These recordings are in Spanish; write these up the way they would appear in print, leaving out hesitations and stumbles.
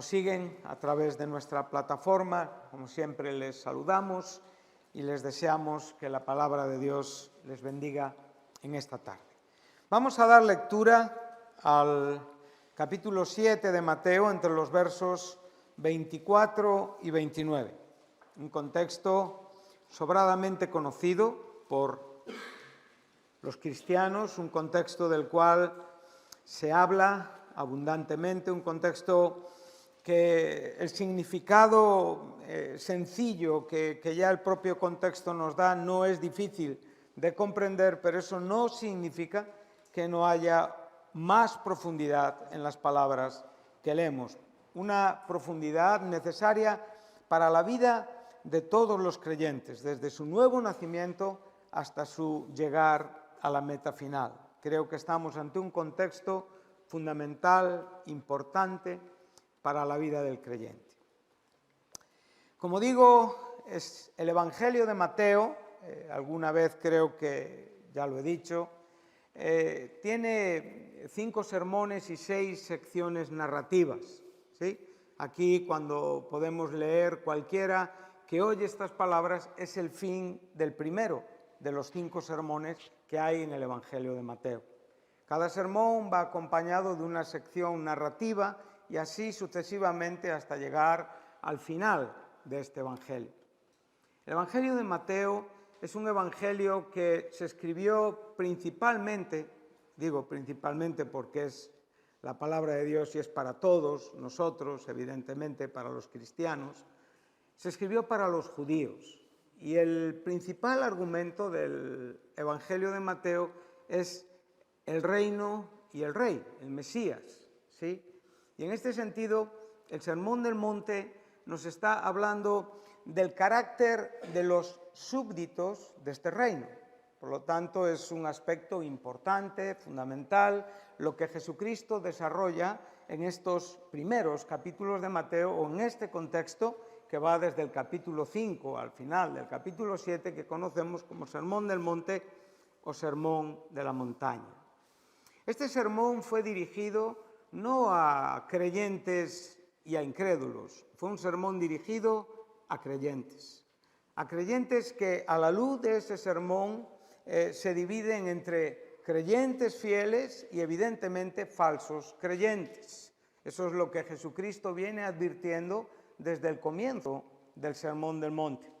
nos siguen a través de nuestra plataforma. Como siempre, les saludamos y les deseamos que la palabra de Dios les bendiga en esta tarde. Vamos a dar lectura al capítulo 7 de Mateo, entre los versos 24 y 29. Un contexto sobradamente conocido por los cristianos, un contexto del cual se habla abundantemente, un contexto que el significado sencillo que ya el propio contexto nos da no es difícil de comprender, pero eso no significa que no haya más profundidad en las palabras que leemos. Una profundidad necesaria para la vida de todos los creyentes, desde su nuevo nacimiento hasta su llegar a la meta final. Creo que estamos ante un contexto fundamental, importante para la vida del creyente. Como digo, es el Evangelio de Mateo, alguna vez creo que ya lo he dicho, tiene 5 sermones y 6 secciones narrativas, ¿sí? Aquí, cuando podemos leer cualquiera que oye estas palabras, es el fin del primero de los 5 sermones que hay en el Evangelio de Mateo. Cada sermón va acompañado de una sección narrativa y así sucesivamente hasta llegar al final de este Evangelio. El Evangelio de Mateo es un evangelio que se escribió principalmente, digo principalmente porque es la palabra de Dios y es para todos nosotros, evidentemente para los cristianos, se escribió para los judíos. Y el principal argumento del Evangelio de Mateo es el reino y el rey, el Mesías, ¿sí? Y en este sentido, el Sermón del Monte nos está hablando del carácter de los súbditos de este reino. Por lo tanto, es un aspecto importante, fundamental, lo que Jesucristo desarrolla en estos primeros capítulos de Mateo, o en este contexto que va desde el capítulo 5 al final del capítulo 7, que conocemos como Sermón del Monte o Sermón de la Montaña. Este sermón fue dirigido no a creyentes y a incrédulos, fue un sermón dirigido a creyentes que a la luz de ese sermón se dividen entre creyentes fieles y evidentemente falsos creyentes. Eso es lo que Jesucristo viene advirtiendo desde el comienzo del Sermón del Monte.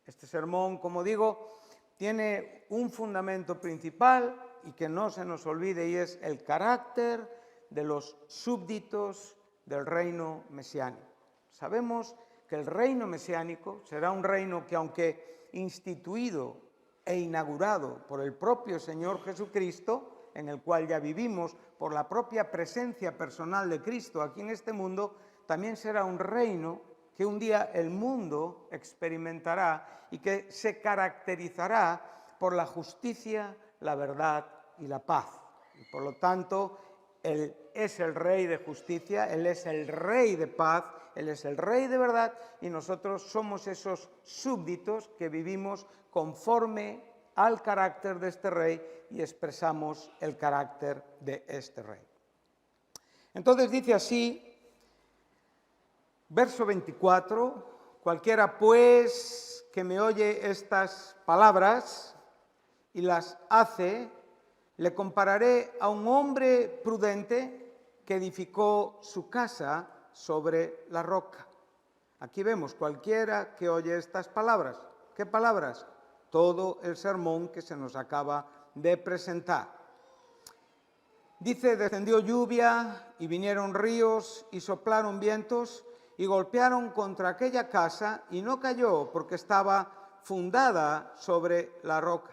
Este sermón, como digo, tiene un fundamento principal y que no se nos olvide, y es el carácter de los súbditos del reino mesiánico. Sabemos que el reino mesiánico será un reino que, aunque instituido e inaugurado por el propio Señor Jesucristo, en el cual ya vivimos por la propia presencia personal de Cristo aquí en este mundo, también será un reino que un día el mundo experimentará y que se caracterizará por la justicia, la verdad y la paz. Y por lo tanto, Él es el Rey de justicia, Él es el Rey de paz, Él es el Rey de verdad, y nosotros somos esos súbditos que vivimos conforme al carácter de este Rey y expresamos el carácter de este Rey. Entonces dice así, verso 24, cualquiera pues que me oye estas palabras y las hace, le compararé a un hombre prudente que edificó su casa sobre la roca. Aquí vemos cualquiera que oye estas palabras. ¿Qué palabras? Todo el sermón que se nos acaba de presentar. Dice, descendió lluvia y vinieron ríos y soplaron vientos y golpearon contra aquella casa y no cayó porque estaba fundada sobre la roca.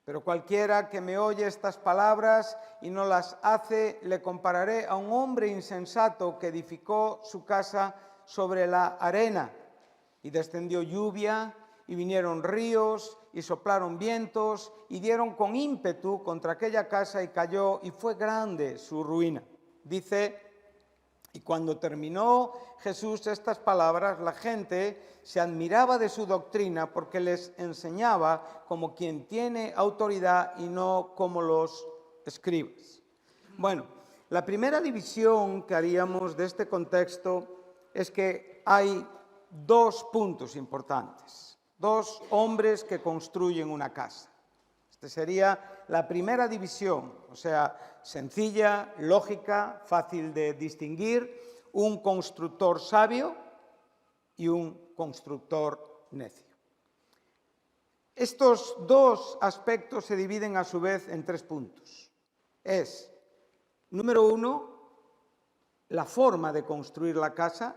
Pero cualquiera que me oye estas palabras y no las hace, le compararé a un hombre insensato que edificó su casa sobre la arena. Y descendió lluvia, y vinieron ríos, y soplaron vientos, y dieron con ímpetu contra aquella casa, y cayó, y fue grande su ruina. Dice, y cuando terminó Jesús estas palabras, la gente se admiraba de su doctrina porque les enseñaba como quien tiene autoridad y no como los escribas. Bueno, La primera división que haríamos de este contexto es que hay dos puntos importantes, dos hombres que construyen una casa. Esta sería la primera división, o sea, sencilla, lógica, fácil de distinguir, un constructor sabio y un constructor necio. Estos dos aspectos se dividen a su vez en tres puntos. Es, número uno, la forma de construir la casa,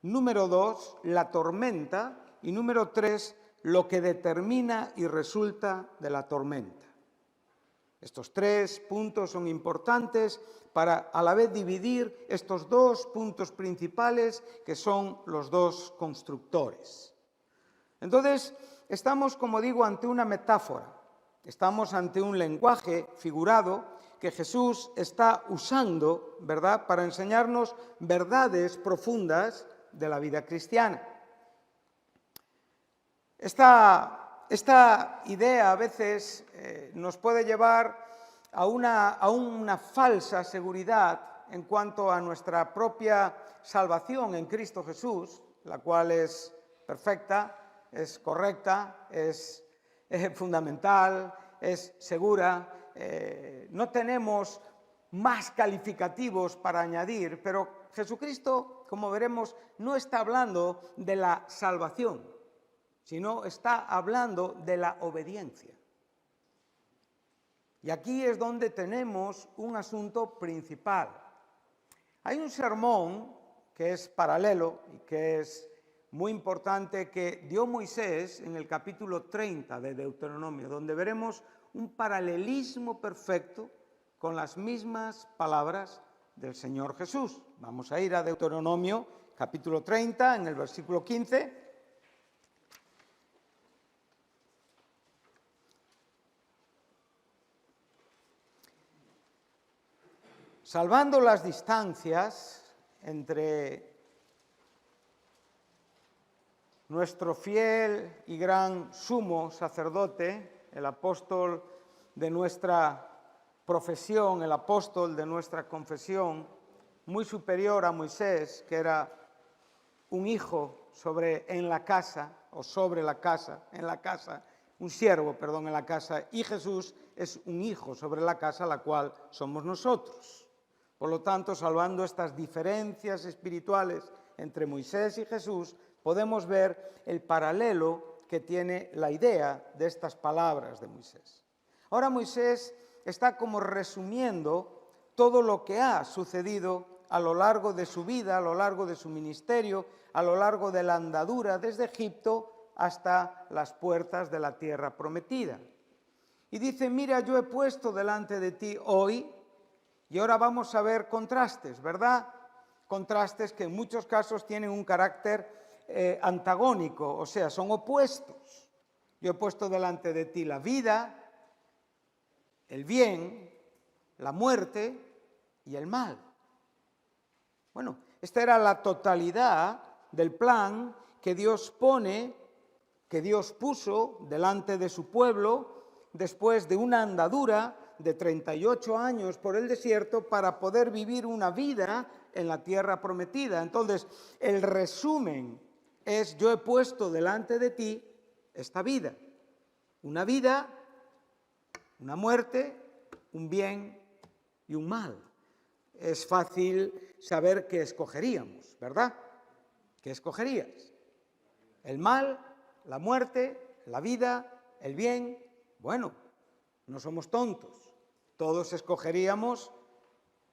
número dos, la tormenta, y número tres, lo que determina y resulta de la tormenta. Estos tres puntos son importantes para a la vez dividir estos dos puntos principales que son los dos constructores. Entonces, estamos, como digo, ante una metáfora, estamos ante un lenguaje figurado que Jesús está usando, ¿verdad?, para enseñarnos verdades profundas de la vida cristiana. Esta idea a veces nos puede llevar a una falsa seguridad en cuanto a nuestra propia salvación en Cristo Jesús, la cual es perfecta, es correcta, es fundamental, es segura. No tenemos más calificativos para añadir, pero Jesucristo, como veremos, no está hablando de la salvación, sino está hablando de la obediencia. Y aquí es donde tenemos un asunto principal. Hay un sermón que es paralelo y que es muy importante que dio Moisés en el capítulo 30 de Deuteronomio, donde veremos un paralelismo perfecto con las mismas palabras del Señor Jesús. Vamos a ir a Deuteronomio, capítulo 30, en el versículo 15. Salvando las distancias entre nuestro fiel y gran sumo sacerdote, el apóstol de nuestra profesión, el apóstol de nuestra confesión, muy superior a Moisés, que era un hijo en la casa, un siervo, en la casa, y Jesús es un hijo sobre la casa, la cual somos nosotros. Por lo tanto, salvando estas diferencias espirituales entre Moisés y Jesús, podemos ver el paralelo que tiene la idea de estas palabras de Moisés. Ahora Moisés está como resumiendo todo lo que ha sucedido a lo largo de su vida, a lo largo de su ministerio, a lo largo de la andadura desde Egipto hasta las puertas de la tierra prometida. Y dice, mira, yo he puesto delante de ti hoy. Y ahora vamos a ver contrastes, ¿verdad? Contrastes que en muchos casos tienen un carácter antagónico, o sea, son opuestos. Yo he puesto delante de ti la vida, el bien, la muerte y el mal. Bueno, esta era la totalidad del plan que Dios puso delante de su pueblo después de una andadura de 38 años por el desierto para poder vivir una vida en la tierra prometida. Entonces, el resumen es, yo he puesto delante de ti esta vida. Una vida, una muerte, un bien y un mal. Es fácil saber qué escogeríamos, ¿verdad? ¿Qué escogerías? El mal, la muerte, la vida, el bien. Bueno, no somos tontos. Todos escogeríamos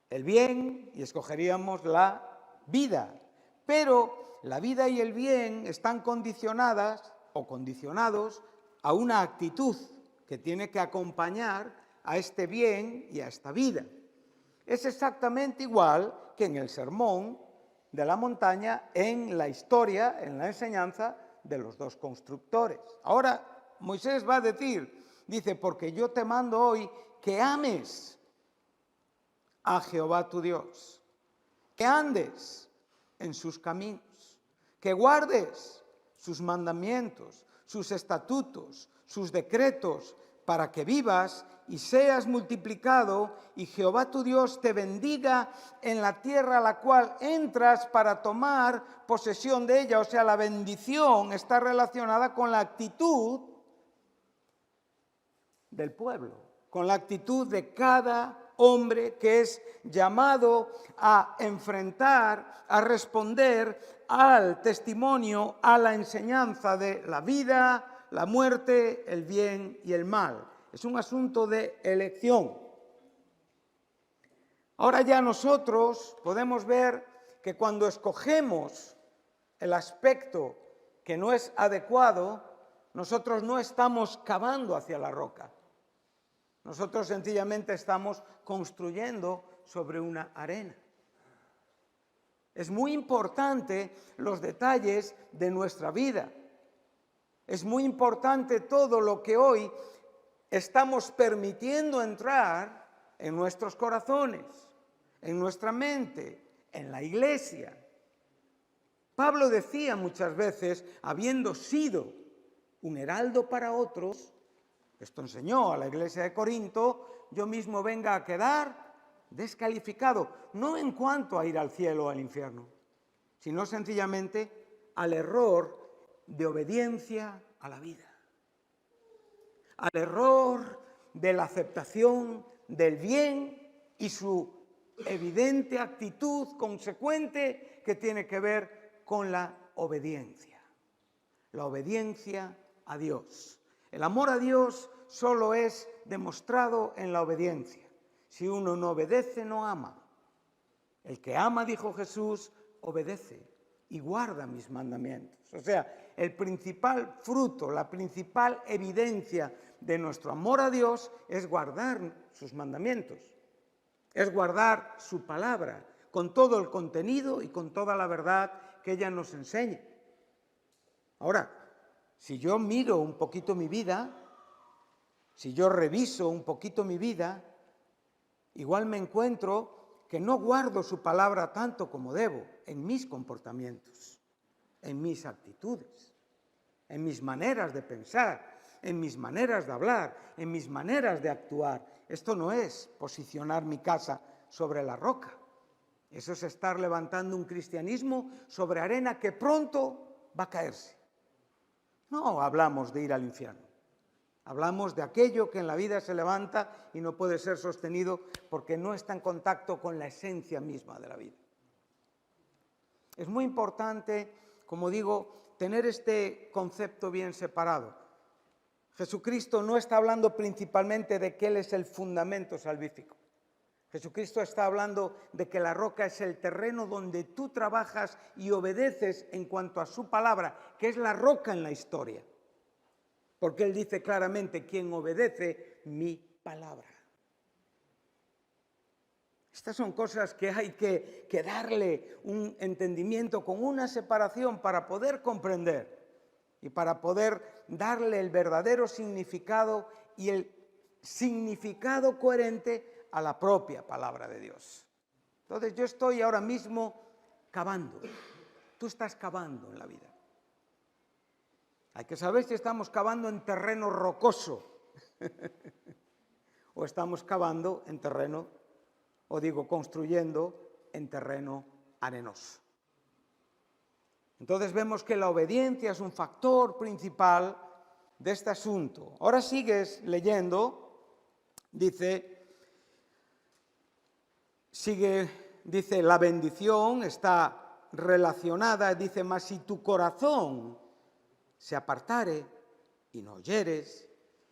el bien y escogeríamos la vida. Pero la vida y el bien están condicionadas o condicionados a una actitud que tiene que acompañar a este bien y a esta vida. Es exactamente igual que en el sermón de la montaña, en la historia, en la enseñanza de los dos constructores. Ahora Moisés va a decir, dice, porque yo te mando hoy que ames a Jehová tu Dios, que andes en sus caminos, que guardes sus mandamientos, sus estatutos, sus decretos, para que vivas y seas multiplicado, y Jehová tu Dios te bendiga en la tierra a la cual entras para tomar posesión de ella. O sea, la bendición está relacionada con la actitud del pueblo, con la actitud de cada hombre que es llamado a enfrentar, a responder al testimonio, a la enseñanza de la vida, la muerte, el bien y el mal. Es un asunto de elección. Ahora ya nosotros podemos ver que cuando escogemos el aspecto que no es adecuado, nosotros no estamos cavando hacia la roca. Nosotros sencillamente estamos construyendo sobre una arena. Es muy importante los detalles de nuestra vida. Es muy importante todo lo que hoy estamos permitiendo entrar en nuestros corazones, en nuestra mente, en la iglesia. Pablo decía muchas veces, habiendo sido un heraldo para otros, esto enseñó a la iglesia de Corinto, yo mismo venga a quedar descalificado, no en cuanto a ir al cielo o al infierno, sino sencillamente al error de obediencia a la vida, al error de la aceptación del bien y su evidente actitud consecuente que tiene que ver con la obediencia a Dios. El amor a Dios solo es demostrado en la obediencia. Si uno no obedece, no ama. El que ama, dijo Jesús, obedece y guarda mis mandamientos. O sea, el principal fruto, la principal evidencia de nuestro amor a Dios es guardar sus mandamientos, es guardar su palabra con todo el contenido y con toda la verdad que ella nos enseña. Ahora, si yo miro un poquito mi vida, si yo reviso un poquito mi vida, igual me encuentro que no guardo su palabra tanto como debo en mis comportamientos, en mis actitudes, en mis maneras de pensar, en mis maneras de hablar, en mis maneras de actuar. Esto no es posicionar mi casa sobre la roca. Eso es estar levantando un cristianismo sobre arena que pronto va a caerse. No hablamos de ir al infierno. Hablamos de aquello que en la vida se levanta y no puede ser sostenido porque no está en contacto con la esencia misma de la vida. Es muy importante, como digo, tener este concepto bien separado. Jesucristo no está hablando principalmente de que Él es el fundamento salvífico. Jesucristo está hablando de que la roca es el terreno donde tú trabajas y obedeces en cuanto a su palabra, que es la roca en la historia. Porque Él dice claramente, quien obedece mi palabra. Estas son cosas que hay que darle un entendimiento con una separación para poder comprender y para poder darle el verdadero significado y el significado coherente a la propia palabra de Dios. Entonces yo estoy ahora mismo cavando, tú estás cavando en la vida. Hay que saber si estamos cavando en terreno rocoso o estamos cavando en terreno, o digo construyendo en terreno arenoso. Entonces vemos que la obediencia es un factor principal de este asunto. Ahora sigues leyendo, dice, la bendición está relacionada, dice, mas si tu corazón se apartare y no oyeres,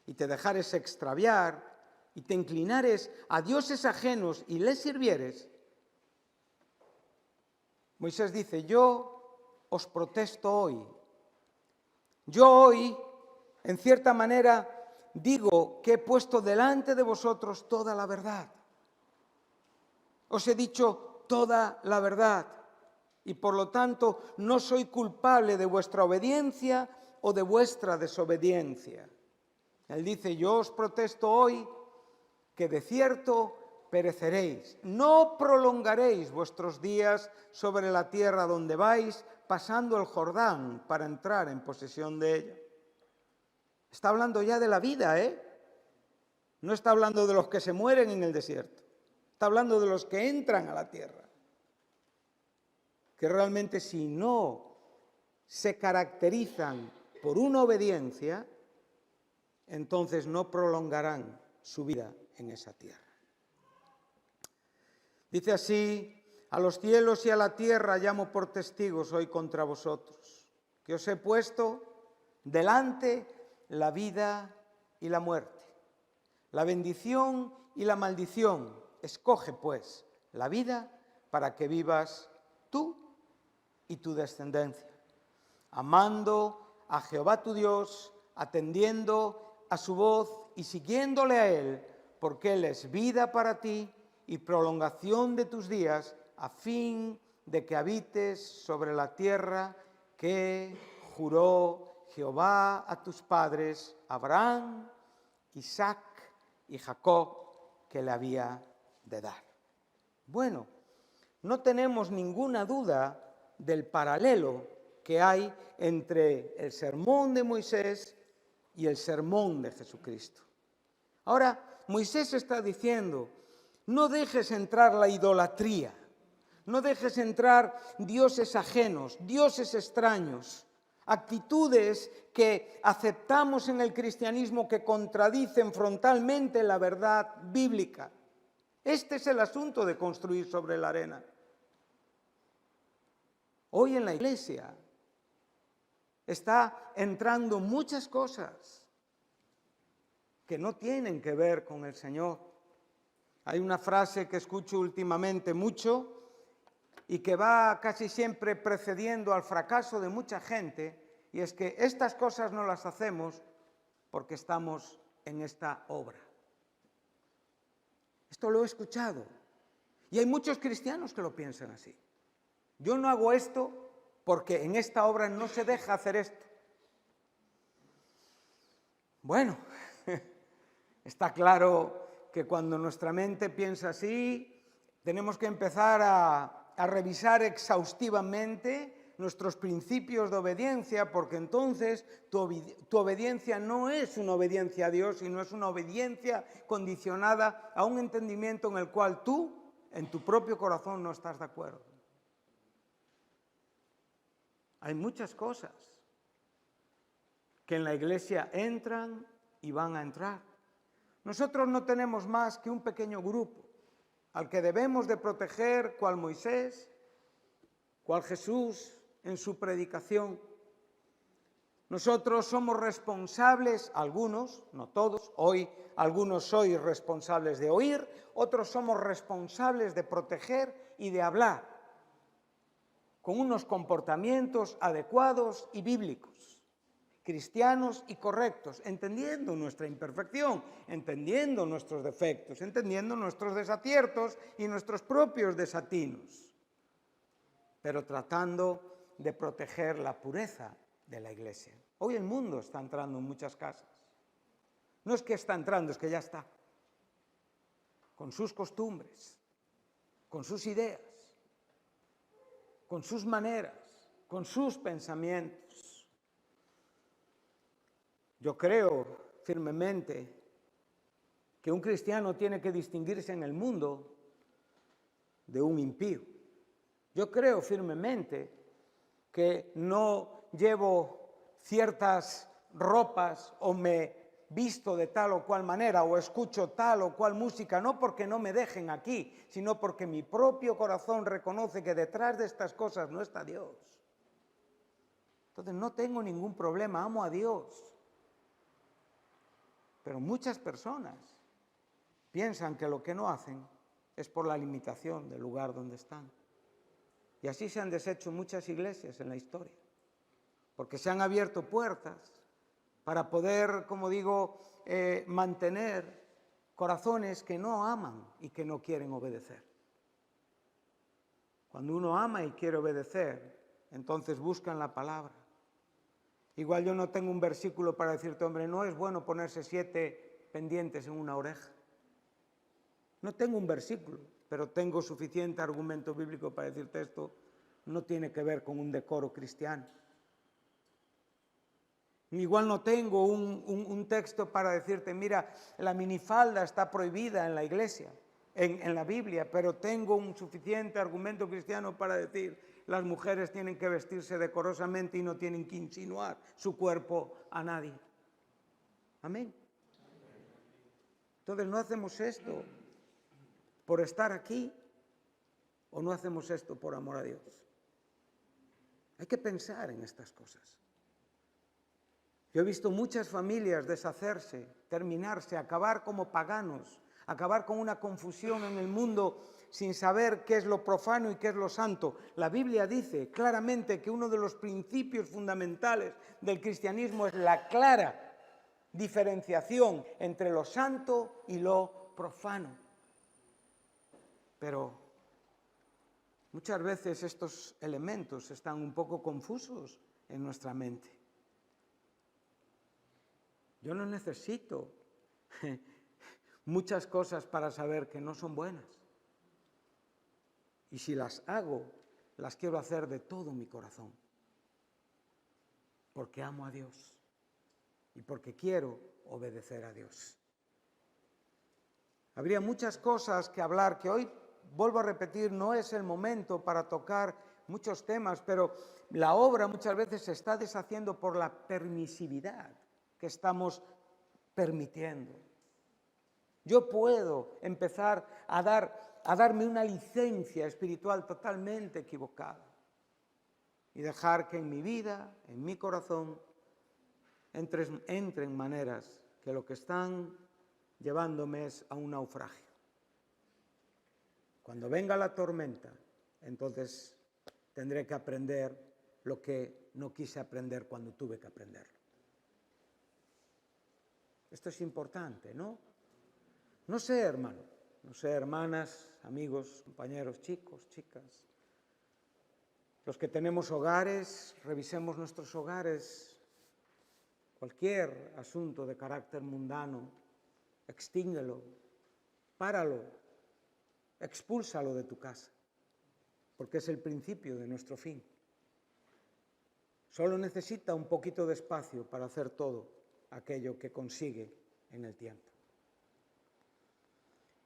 y te dejares extraviar, y te inclinares a dioses ajenos y les sirvieres. Moisés dice, yo os protesto hoy. Yo hoy, en cierta manera, digo que he puesto delante de vosotros toda la verdad. Os he dicho toda la verdad y por lo tanto no soy culpable de vuestra obediencia o de vuestra desobediencia. Él dice, yo os protesto hoy que de cierto pereceréis. No prolongaréis vuestros días sobre la tierra donde vais, pasando el Jordán para entrar en posesión de ella. Está hablando ya de la vida, No está hablando de los que se mueren en el desierto. Está hablando de los que entran a la tierra. Que realmente si no se caracterizan por una obediencia, entonces no prolongarán su vida en esa tierra. Dice así: a los cielos y a la tierra llamo por testigos hoy contra vosotros, que os he puesto delante la vida y la muerte, la bendición y la maldición. Escoge, pues, la vida para que vivas tú y tu descendencia, amando a Jehová tu Dios, atendiendo a su voz y siguiéndole a Él, porque Él es vida para ti y prolongación de tus días, a fin de que habites sobre la tierra que juró Jehová a tus padres, Abraham, Isaac y Jacob, que le había de dar. Bueno, no tenemos ninguna duda del paralelo que hay entre el sermón de Moisés y el sermón de Jesucristo. Ahora, Moisés está diciendo: no dejes entrar la idolatría, no dejes entrar dioses ajenos, dioses extraños, actitudes que aceptamos en el cristianismo que contradicen frontalmente la verdad bíblica. Este es el asunto de construir sobre la arena. Hoy en la iglesia está entrando muchas cosas que no tienen que ver con el Señor. Hay una frase que escucho últimamente mucho y que va casi siempre precediendo al fracaso de mucha gente, y es que estas cosas no las hacemos porque estamos en esta obra. Esto lo he escuchado y hay muchos cristianos que lo piensan así. Yo no hago esto porque en esta obra no se deja hacer esto. Bueno, está claro que cuando nuestra mente piensa así, tenemos que empezar a revisar exhaustivamente nuestros principios de obediencia, porque entonces tu obediencia no es una obediencia a Dios, sino es una obediencia condicionada a un entendimiento en el cual tú, en tu propio corazón, no estás de acuerdo. Hay muchas cosas que en la iglesia entran y van a entrar. Nosotros no tenemos más que un pequeño grupo al que debemos de proteger, cual Moisés, cual Jesús en su predicación. Nosotros somos responsables, algunos, no todos, hoy algunos sois responsables de oír, otros somos responsables de proteger y de hablar con unos comportamientos adecuados y bíblicos, cristianos y correctos, entendiendo nuestra imperfección, entendiendo nuestros defectos, entendiendo nuestros desaciertos y nuestros propios desatinos, pero tratando de proteger la pureza de la iglesia. Hoy el mundo está entrando en muchas casas. No es que está entrando, es que ya está. Con sus costumbres, con sus ideas, con sus maneras, con sus pensamientos. Yo creo firmemente que un cristiano tiene que distinguirse en el mundo de un impío. Yo creo firmemente que no llevo ciertas ropas o me visto de tal o cual manera o escucho tal o cual música, no porque no me dejen aquí, sino porque mi propio corazón reconoce que detrás de estas cosas no está Dios. Entonces no tengo ningún problema, amo a Dios. Pero muchas personas piensan que lo que no hacen es por la limitación del lugar donde están. Y así se han deshecho muchas iglesias en la historia, porque se han abierto puertas para poder, como digo, mantener corazones que no aman y que no quieren obedecer. Cuando uno ama y quiere obedecer, entonces buscan la palabra. Igual yo no tengo un versículo para decirte, hombre, no es bueno ponerse 7 pendientes en una oreja. No tengo un versículo, pero tengo suficiente argumento bíblico para decirte esto no tiene que ver con un decoro cristiano. Igual no tengo un texto para decirte, mira, la minifalda está prohibida en la iglesia, en la Biblia, pero tengo un suficiente argumento cristiano para decir, las mujeres tienen que vestirse decorosamente y no tienen que insinuar su cuerpo a nadie. Amén. Entonces no hacemos esto por estar aquí o no hacemos esto por amor a Dios. Hay que pensar en estas cosas. Yo he visto muchas familias deshacerse, terminarse, acabar como paganos, acabar con una confusión en el mundo sin saber qué es lo profano y qué es lo santo. La Biblia dice claramente que uno de los principios fundamentales del cristianismo es la clara diferenciación entre lo santo y lo profano. Pero muchas veces estos elementos están un poco confusos en nuestra mente. Yo no necesito muchas cosas para saber que no son buenas. Y si las hago, las quiero hacer de todo mi corazón. Porque amo a Dios y porque quiero obedecer a Dios. Habría muchas cosas que hablar que hoy, vuelvo a repetir, no es el momento para tocar muchos temas, pero la obra muchas veces se está deshaciendo por la permisividad que estamos permitiendo. Yo puedo empezar a darme una licencia espiritual totalmente equivocada y dejar que en mi vida, en mi corazón, entren maneras que lo que están llevándome es a un naufragio. Cuando venga la tormenta, entonces tendré que aprender lo que no quise aprender cuando tuve que aprenderlo. Esto es importante, ¿no? No sé, hermano, no sé, hermanas, amigos, compañeros, chicos, chicas. Los que tenemos hogares, revisemos nuestros hogares. Cualquier asunto de carácter mundano, extínguelo, páralo, expúlsalo de tu casa, porque es el principio de nuestro fin. Solo necesita un poquito de espacio para hacer todo aquello que consigue en el tiempo.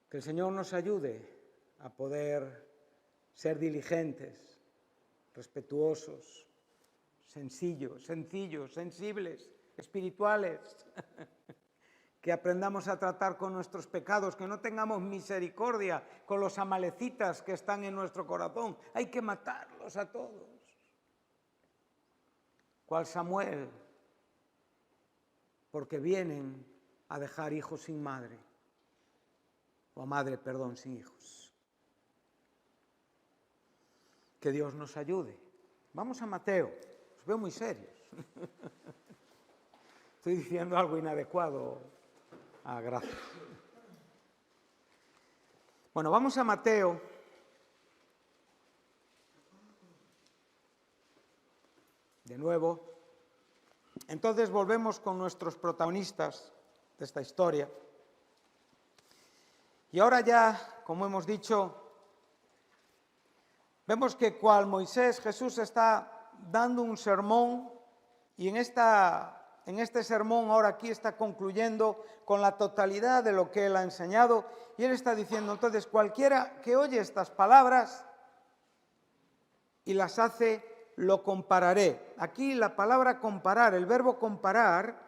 Que el Señor nos ayude a poder ser diligentes, respetuosos, sencillos, sensibles, espirituales, que aprendamos a tratar con nuestros pecados, que no tengamos misericordia con los amalecitas que están en nuestro corazón. Hay que matarlos a todos. ¿Cuál Samuel? Porque vienen a dejar hijos sin madre, o madre, perdón, sin hijos. Que Dios nos ayude. Vamos a Mateo, os veo muy serios. Estoy diciendo algo inadecuado. Gracias. Bueno, vamos a Mateo. De nuevo. Entonces volvemos con nuestros protagonistas de esta historia. Y ahora ya, como hemos dicho, vemos que cual Moisés, Jesús está dando un sermón y en este sermón ahora aquí está concluyendo con la totalidad de lo que él ha enseñado y él está diciendo, entonces, cualquiera que oye estas palabras y las hace, lo compararé. Aquí la palabra comparar, el verbo comparar,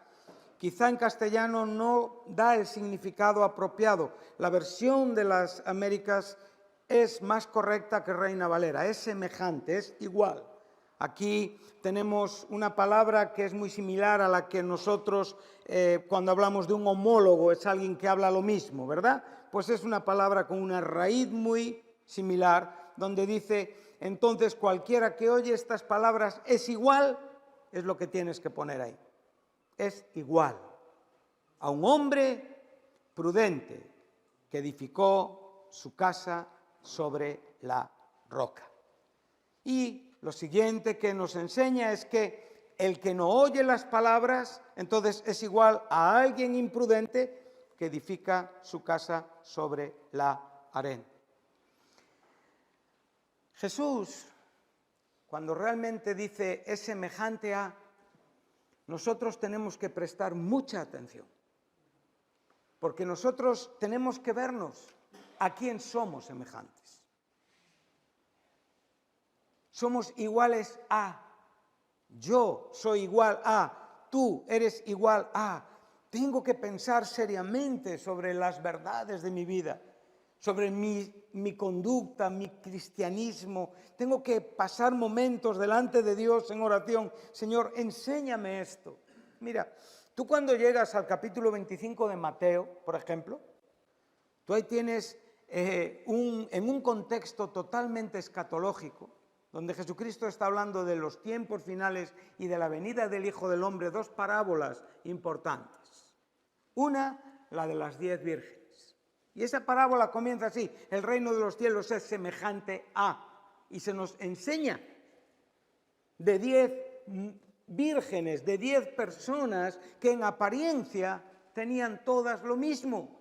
quizá en castellano no da el significado apropiado. La versión de las Américas es más correcta que Reina Valera, es semejante, es igual. Aquí tenemos una palabra que es muy similar a la que nosotros, cuando hablamos de un homólogo, es alguien que habla lo mismo, ¿verdad? Pues es una palabra con una raíz muy similar, donde dice, entonces cualquiera que oye estas palabras es igual, es lo que tienes que poner ahí. Es igual a un hombre prudente que edificó su casa sobre la roca. Y lo siguiente que nos enseña es que el que no oye las palabras, entonces es igual a alguien imprudente que edifica su casa sobre la arena. Jesús, cuando realmente dice es semejante a, nosotros tenemos que prestar mucha atención, porque nosotros tenemos que vernos a quién somos semejantes. Somos iguales a, yo soy igual a, tú eres igual a. Tengo que pensar seriamente sobre las verdades de mi vida, sobre mi conducta, mi cristianismo. Tengo que pasar momentos delante de Dios en oración. Señor, enséñame esto. Mira, tú cuando llegas al capítulo 25 de Mateo, por ejemplo, tú ahí tienes en un contexto totalmente escatológico, donde Jesucristo está hablando de los tiempos finales y de la venida del Hijo del Hombre, dos parábolas importantes. Una, la de las 10 vírgenes. Y esa parábola comienza así: el reino de los cielos es semejante a, y se nos enseña de 10 vírgenes, de 10 personas que en apariencia tenían todas lo mismo.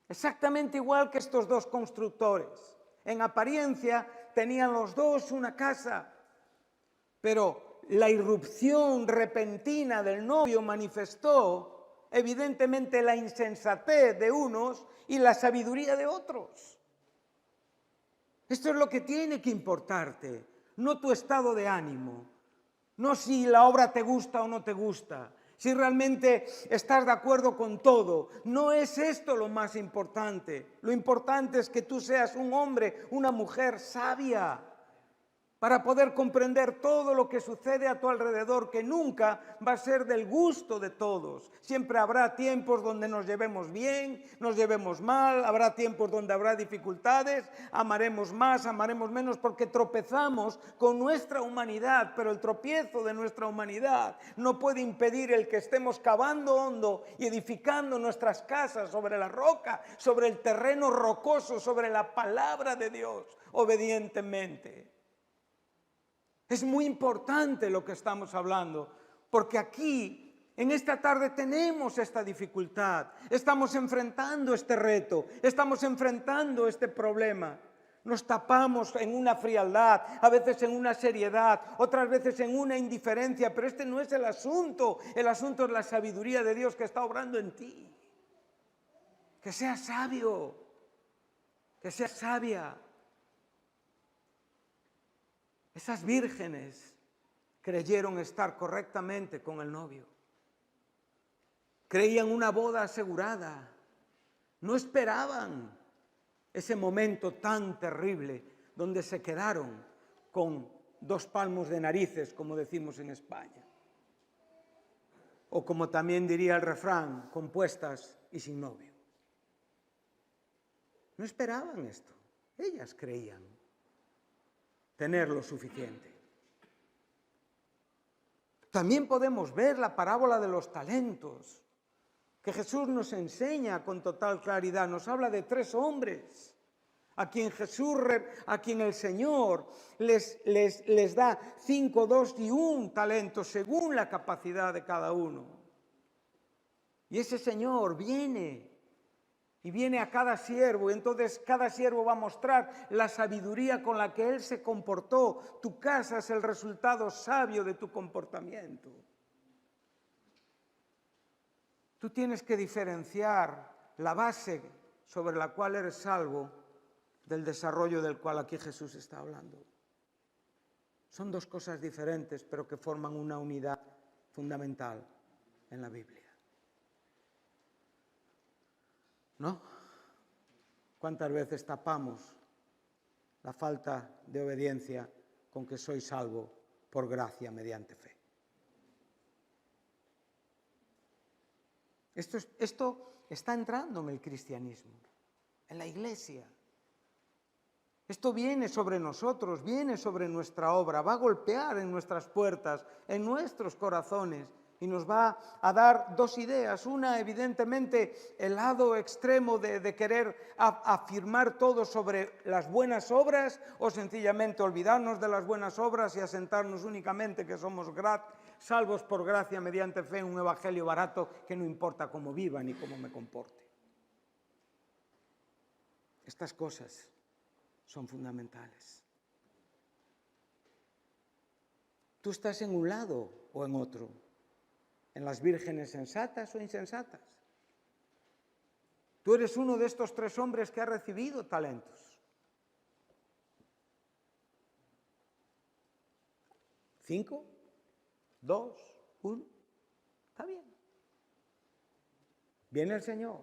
Exactamente igual que estos dos constructores. En apariencia tenían los dos una casa, pero la irrupción repentina del novio manifestó evidentemente la insensatez de unos y la sabiduría de otros. Esto es lo que tiene que importarte, no tu estado de ánimo, no si la obra te gusta o no te gusta, si realmente estás de acuerdo con todo. No es esto lo más importante. Lo importante es que tú seas un hombre, una mujer sabia, para poder comprender todo lo que sucede a tu alrededor, que nunca va a ser del gusto de todos. Siempre habrá tiempos donde nos llevemos bien, nos llevemos mal, habrá tiempos donde habrá dificultades, amaremos más, amaremos menos, porque tropezamos con nuestra humanidad, pero el tropiezo de nuestra humanidad no puede impedir el que estemos cavando hondo y edificando nuestras casas sobre la roca, sobre el terreno rocoso, sobre la palabra de Dios, obedientemente. Es muy importante lo que estamos hablando, porque aquí, en esta tarde, tenemos esta dificultad. Estamos enfrentando este reto, estamos enfrentando este problema. Nos tapamos en una frialdad, a veces en una seriedad, otras veces en una indiferencia, pero este no es el asunto. El asunto es la sabiduría de Dios que está obrando en ti. Que seas sabio, que seas sabia. Esas vírgenes creyeron estar correctamente con el novio. Creían una boda asegurada. No esperaban ese momento tan terrible donde se quedaron con 2 palmos de narices, como decimos en España. O como también diría el refrán, compuestas y sin novio. No esperaban esto. Ellas creían tener lo suficiente. También podemos ver la parábola de los talentos, que Jesús nos enseña con total claridad. Nos habla de 3 hombres a quien el Señor les da 5, 2 y 1 talento según la capacidad de cada uno. Y ese Señor viene a cada siervo, y entonces cada siervo va a mostrar la sabiduría con la que él se comportó. Tu casa es el resultado sabio de tu comportamiento. Tú tienes que diferenciar la base sobre la cual eres salvo del desarrollo del cual aquí Jesús está hablando. Son 2 cosas diferentes, pero que forman una unidad fundamental en la Biblia. ¿No? ¿Cuántas veces tapamos la falta de obediencia con que soy salvo por gracia mediante fe? Esto está entrando en el cristianismo, en la iglesia. Esto viene sobre nosotros, viene sobre nuestra obra, va a golpear en nuestras puertas, en nuestros corazones, y nos va a dar 2 ideas. Una, evidentemente, el lado extremo de querer afirmar todo sobre las buenas obras, o sencillamente olvidarnos de las buenas obras y asentarnos únicamente que somos salvos por gracia mediante fe en un evangelio barato que no importa cómo viva ni cómo me comporte. Estas cosas son fundamentales. Tú estás en un lado o en otro. en las vírgenes sensatas o insensatas. Tú eres uno de estos 3 hombres que ha recibido talentos. 5, 2, 1, está bien. Viene el Señor.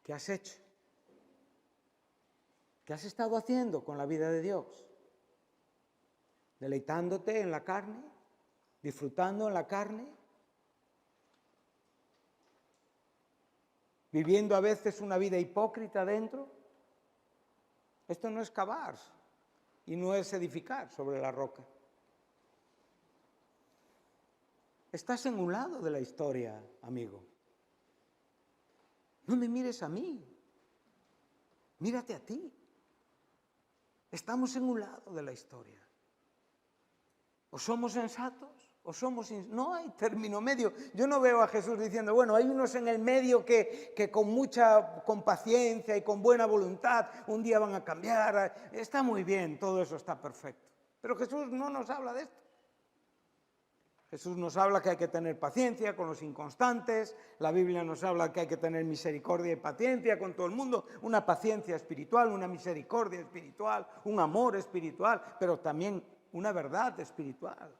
¿Qué has hecho? ¿Qué has estado haciendo con la vida de Dios? ¿Deleitándote en la carne? ¿Disfrutando en la carne? ¿Viviendo a veces una vida hipócrita dentro? Esto no es cavar y no es edificar sobre la roca. Estás en un lado de la historia, amigo. No me mires a mí, mírate a ti. Estamos en un lado de la historia. O somos sensatos o somos... No hay término medio. Yo no veo a Jesús diciendo, bueno, hay unos en el medio que con paciencia y con buena voluntad un día van a cambiar. Está muy bien, todo eso está perfecto. Pero Jesús no nos habla de esto. Jesús nos habla que hay que tener paciencia con los inconstantes, la Biblia nos habla que hay que tener misericordia y paciencia con todo el mundo, una paciencia espiritual, una misericordia espiritual, un amor espiritual, pero también una verdad espiritual.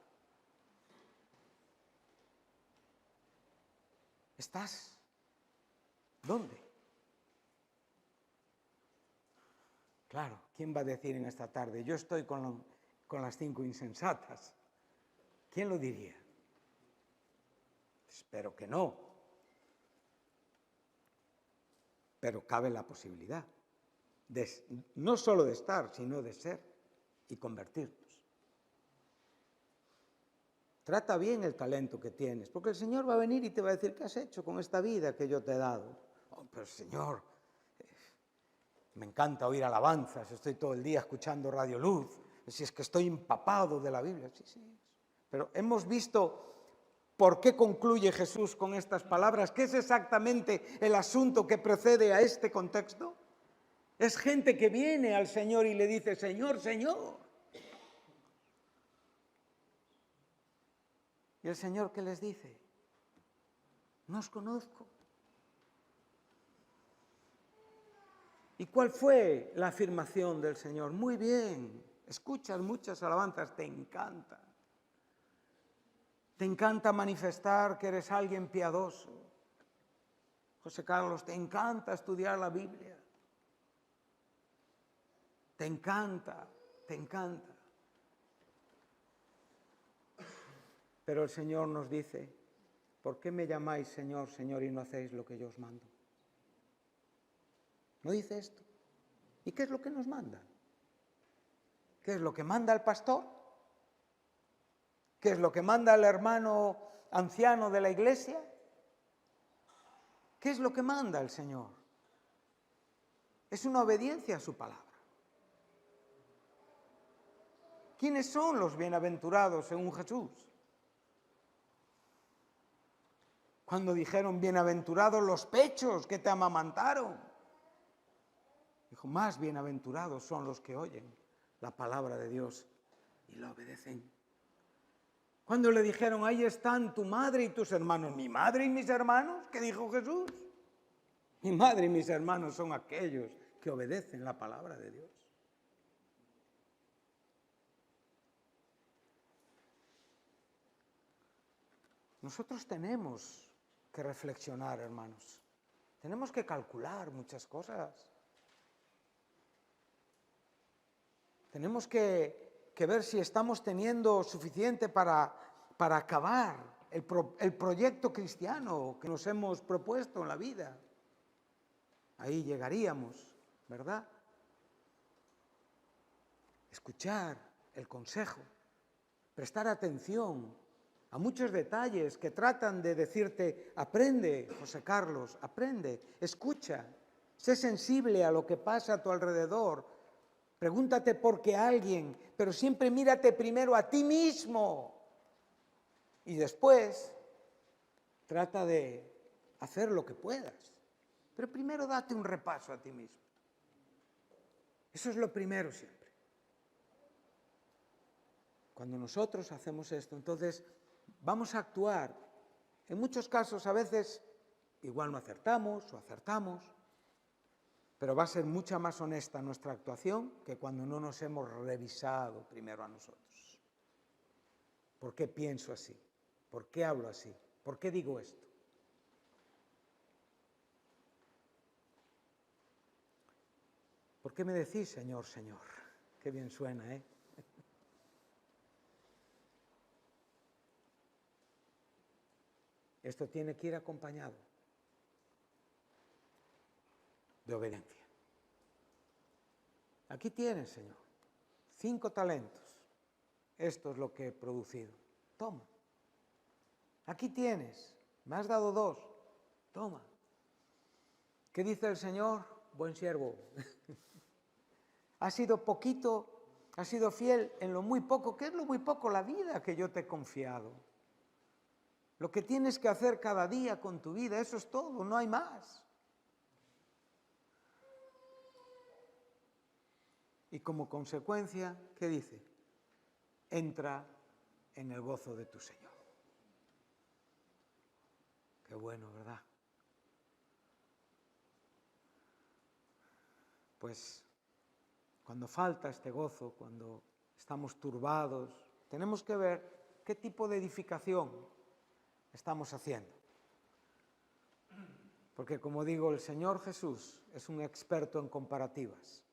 ¿Estás? ¿Dónde? Claro, ¿quién va a decir en esta tarde? Yo estoy con las 5 insensatas. ¿Quién lo diría? Espero que no. Pero cabe la posibilidad, no solo de estar, sino de ser y convertirnos. Trata bien el talento que tienes, porque el Señor va a venir y te va a decir, ¿qué has hecho con esta vida que yo te he dado? Oh, pero Señor, me encanta oír alabanzas, estoy todo el día escuchando Radio Luz, si es que estoy empapado de la Biblia. Sí. Pero hemos visto por qué concluye Jesús con estas palabras, ¿qué es exactamente el asunto que precede a este contexto? Es gente que viene al Señor y le dice, Señor, Señor. ¿Y el Señor qué les dice? No os conozco. ¿Y cuál fue la afirmación del Señor? Muy bien, escuchas muchas alabanzas, te encanta. Te encanta manifestar que eres alguien piadoso. José Carlos, te encanta estudiar la Biblia. Te encanta, te encanta. Pero el Señor nos dice, ¿por qué me llamáis Señor, Señor y no hacéis lo que yo os mando? ¿No dice esto? ¿Y qué es lo que nos manda? ¿Qué es lo que manda el pastor? ¿Qué es lo que manda el hermano anciano de la iglesia? ¿Qué es lo que manda el Señor? Es una obediencia a su palabra. ¿Quiénes son los bienaventurados según Jesús? Cuando dijeron, bienaventurados los pechos que te amamantaron. Dijo, más bienaventurados son los que oyen la palabra de Dios y la obedecen. Cuando le dijeron, ahí están tu madre y tus hermanos. ¿Mi madre y mis hermanos? ¿Qué dijo Jesús? Mi madre y mis hermanos son aquellos que obedecen la palabra de Dios. Nosotros tenemos que reflexionar, hermanos. Tenemos que calcular muchas cosas. Tenemos que ver si estamos teniendo suficiente para acabar el proyecto cristiano que nos hemos propuesto en la vida. Ahí llegaríamos, ¿verdad? Escuchar el consejo, prestar atención a muchos detalles que tratan de decirte, aprende, José Carlos, aprende, escucha, sé sensible a lo que pasa a tu alrededor, pregúntate por qué alguien, pero siempre mírate primero a ti mismo y después trata de hacer lo que puedas, pero primero date un repaso a ti mismo. Eso es lo primero siempre. Cuando nosotros hacemos esto, entonces vamos a actuar. En muchos casos, a veces, igual no acertamos o acertamos, pero va a ser mucha más honesta nuestra actuación que cuando no nos hemos revisado primero a nosotros. ¿Por qué pienso así? ¿Por qué hablo así? ¿Por qué digo esto? ¿Por qué me decís, Señor, Señor? Qué bien suena, ¿eh? Esto tiene que ir acompañado de obediencia. Aquí tienes, Señor, 5 talentos. Esto es lo que he producido. Toma. Aquí tienes. Me has dado 2. Toma. ¿Qué dice el Señor? Buen siervo. Has sido poquito, has sido fiel en lo muy poco. ¿Qué es lo muy poco? La vida que yo te he confiado. Lo que tienes que hacer cada día con tu vida, eso es todo, no hay más. Y como consecuencia, ¿qué dice? Entra en el gozo de tu Señor. Qué bueno, ¿verdad? Pues cuando falta este gozo, cuando estamos turbados, tenemos que ver qué tipo de edificación estamos haciendo. Porque como digo, el Señor Jesús es un experto en comparativas.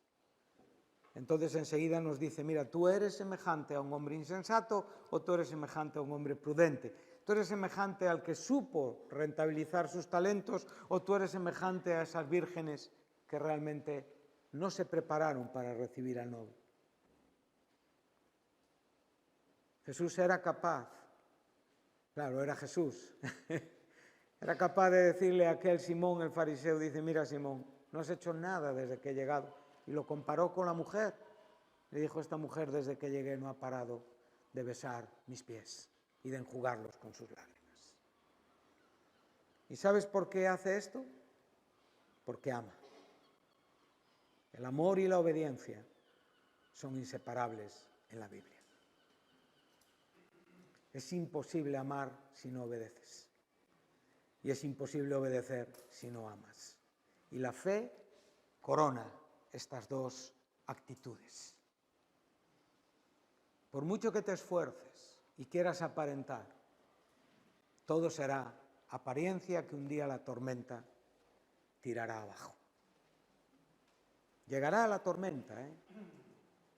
Entonces enseguida nos dice, mira, tú eres semejante a un hombre insensato o tú eres semejante a un hombre prudente. Tú eres semejante al que supo rentabilizar sus talentos o tú eres semejante a esas vírgenes que realmente no se prepararon para recibir al novio. Jesús era capaz, claro, era Jesús, era capaz de decirle a aquel Simón, el fariseo, dice, mira Simón, no has hecho nada desde que he llegado. Y lo comparó con la mujer. Le dijo, esta mujer desde que llegué no ha parado de besar mis pies y de enjugarlos con sus lágrimas. ¿Y sabes por qué hace esto? Porque ama. El amor y la obediencia son inseparables en la Biblia. Es imposible amar si no obedeces. Y es imposible obedecer si no amas. Y la fe corona estas 2 actitudes. Por mucho que te esfuerces y quieras aparentar, todo será apariencia que un día la tormenta tirará abajo. Llegará la tormenta,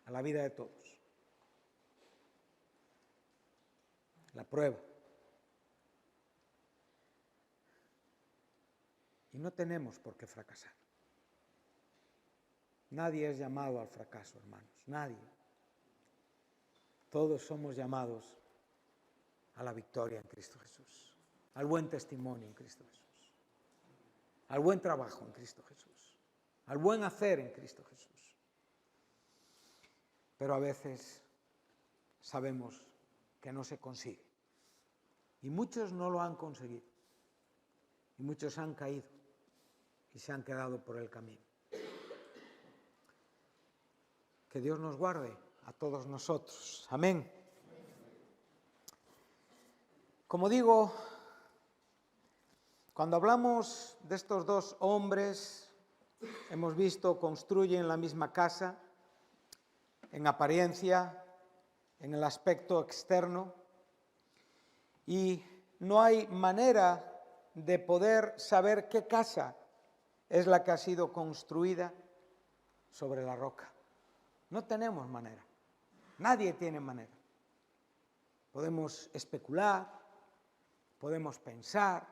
a la vida de todos. La prueba. Y no tenemos por qué fracasar. Nadie es llamado al fracaso, hermanos, nadie. Todos somos llamados a la victoria en Cristo Jesús, al buen testimonio en Cristo Jesús, al buen trabajo en Cristo Jesús, al buen hacer en Cristo Jesús. Pero a veces sabemos que no se consigue. Y muchos no lo han conseguido. Y muchos han caído y se han quedado por el camino. Que Dios nos guarde a todos nosotros. Amén. Como digo, cuando hablamos de estos 2 hombres, hemos visto, construyen la misma casa, en apariencia, en el aspecto externo, y no hay manera de poder saber qué casa es la que ha sido construida sobre la roca. No tenemos manera. Nadie tiene manera. Podemos especular, podemos pensar.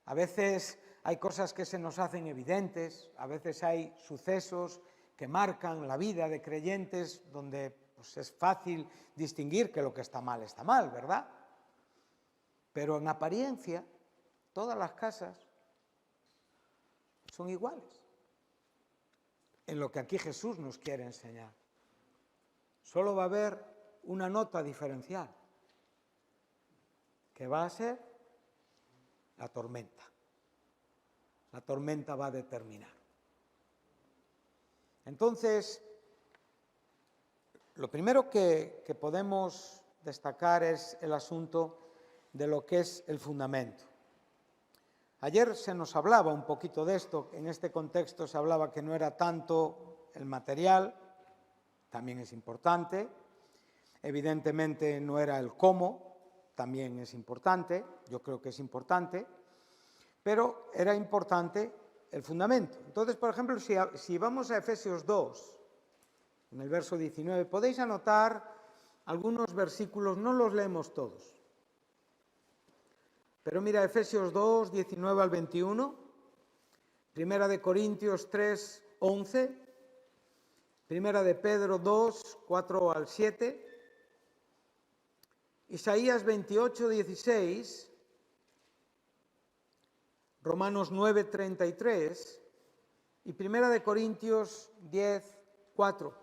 A veces hay cosas que se nos hacen evidentes, a veces hay sucesos que marcan la vida de creyentes donde pues, es fácil distinguir que lo que está mal, ¿verdad? Pero en apariencia, todas las casas son iguales. En lo que aquí Jesús nos quiere enseñar. Solo va a haber una nota diferencial, que va a ser la tormenta. La tormenta va a determinar. Entonces, lo primero que podemos destacar es el asunto de lo que es el fundamento. Ayer se nos hablaba un poquito de esto, en este contexto se hablaba que no era tanto el material, también es importante, evidentemente no era el cómo, también es importante, yo creo que es importante, pero era importante el fundamento. Entonces, por ejemplo, si vamos a Efesios 2, en el verso 19, podéis anotar algunos versículos, no los leemos todos. Pero mira, Efesios 2, 19 al 21, Primera de Corintios 3, 11, Primera de Pedro 2, 4 al 7, Isaías 28, 16, Romanos 9, 33 y Primera de Corintios 10, 4.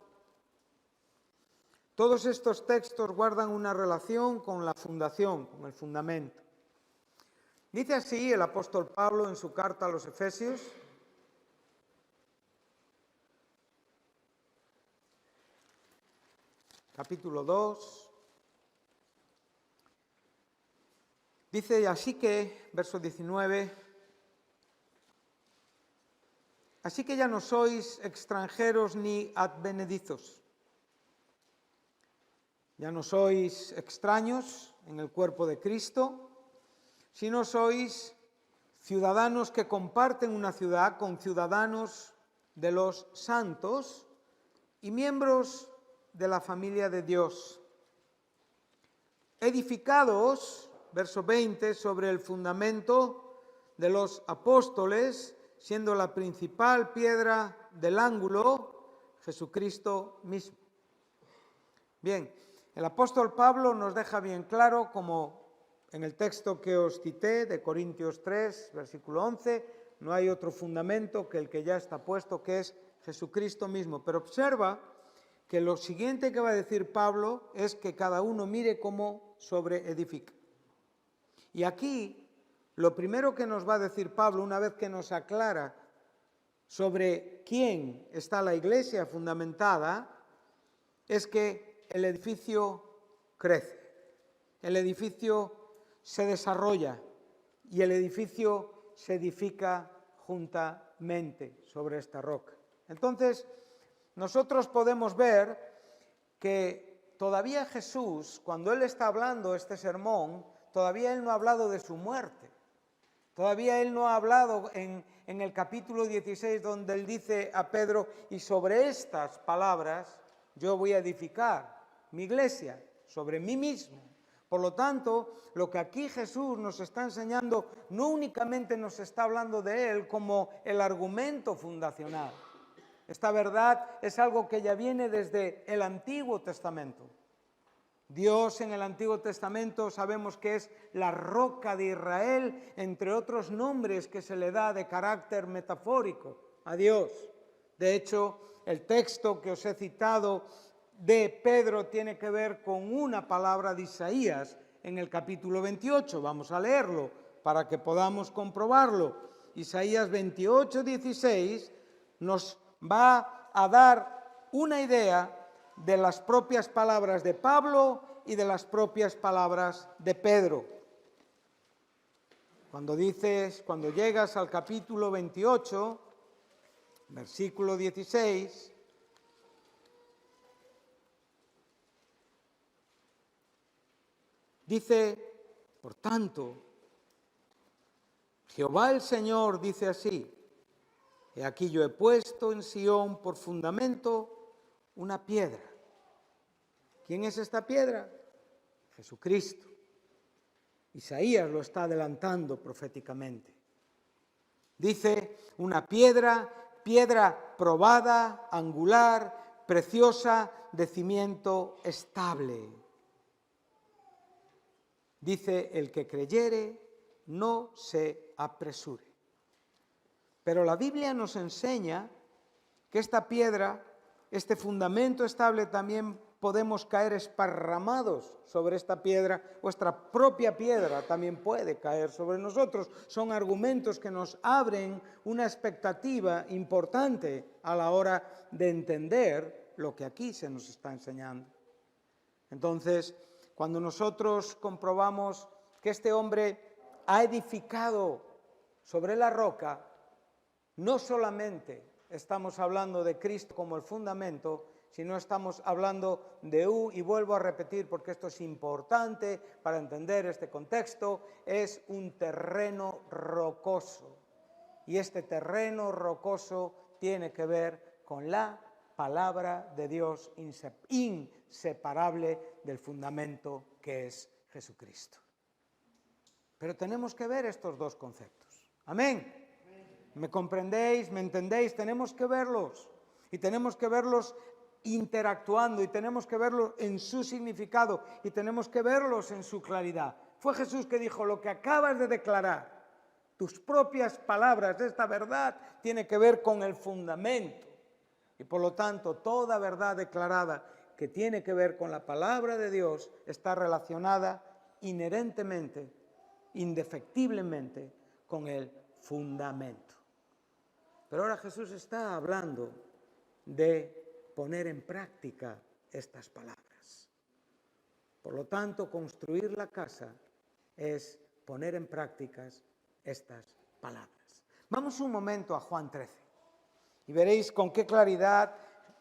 Todos estos textos guardan una relación con la fundación, con el fundamento. Dice así el apóstol Pablo en su carta a los Efesios, capítulo 2, dice así que, verso 19, así que ya no sois extranjeros ni advenedizos, ya no sois extraños en el cuerpo de Cristo, sino sois ciudadanos que comparten una ciudad con ciudadanos de los santos y miembros de la familia de Dios. Edificados, verso 20, sobre el fundamento de los apóstoles, siendo la principal piedra del ángulo Jesucristo mismo. Bien, el apóstol Pablo nos deja bien claro, como en el texto que os cité de Corintios 3, versículo 11, no hay otro fundamento que el que ya está puesto, que es Jesucristo mismo. Pero observa que lo siguiente que va a decir Pablo es que cada uno mire cómo sobreedifica. Y aquí, lo primero que nos va a decir Pablo, una vez que nos aclara sobre quién está la iglesia fundamentada, es que el edificio crece, el edificio se desarrolla y el edificio se edifica juntamente sobre esta roca. Entonces, nosotros podemos ver que todavía Jesús, cuando Él está hablando este sermón, todavía Él no ha hablado de su muerte. Todavía Él no ha hablado en el capítulo 16, donde Él dice a Pedro, y sobre estas palabras yo voy a edificar mi iglesia, sobre mí mismo. Por lo tanto, lo que aquí Jesús nos está enseñando, no únicamente nos está hablando de Él como el argumento fundacional. Esta verdad es algo que ya viene desde el Antiguo Testamento. Dios en el Antiguo Testamento sabemos que es la roca de Israel, entre otros nombres que se le da de carácter metafórico a Dios. De hecho, el texto que os he citado de Pedro tiene que ver con una palabra de Isaías en el capítulo 28. Vamos a leerlo para que podamos comprobarlo. Isaías 28, 16 nos va a dar una idea de las propias palabras de Pablo y de las propias palabras de Pedro. Cuando llegas al capítulo 28, versículo 16, dice, por tanto, Jehová el Señor dice así, he aquí yo he puesto en Sión por fundamento una piedra. ¿Quién es esta piedra? Jesucristo. Isaías lo está adelantando proféticamente. Dice, una piedra probada, angular, preciosa, de cimiento estable. Dice, el que creyere, no se apresure. Pero la Biblia nos enseña que esta piedra, este fundamento estable, también podemos caer esparramados sobre esta piedra. Vuestra propia piedra también puede caer sobre nosotros. Son argumentos que nos abren una expectativa importante a la hora de entender lo que aquí se nos está enseñando. Entonces, cuando nosotros comprobamos que este hombre ha edificado sobre la roca, no solamente estamos hablando de Cristo como el fundamento, sino estamos hablando de y vuelvo a repetir porque esto es importante para entender este contexto, es un terreno rocoso. Y este terreno rocoso tiene que ver con la palabra de Dios inseparable del fundamento que es Jesucristo. Pero tenemos que ver estos dos conceptos. Amén. ¿Me comprendéis? ¿Me entendéis? Tenemos que verlos. Y tenemos que verlos interactuando y tenemos que verlos en su significado y tenemos que verlos en su claridad. Fue Jesús que dijo: lo que acabas de declarar, tus propias palabras de esta verdad, tiene que ver con el fundamento. Y por lo tanto, toda verdad declarada que tiene que ver con la palabra de Dios está relacionada inherentemente, indefectiblemente, con el fundamento. Pero ahora Jesús está hablando de poner en práctica estas palabras. Por lo tanto, construir la casa es poner en práctica estas palabras. Vamos un momento a Juan 13 y veréis con qué claridad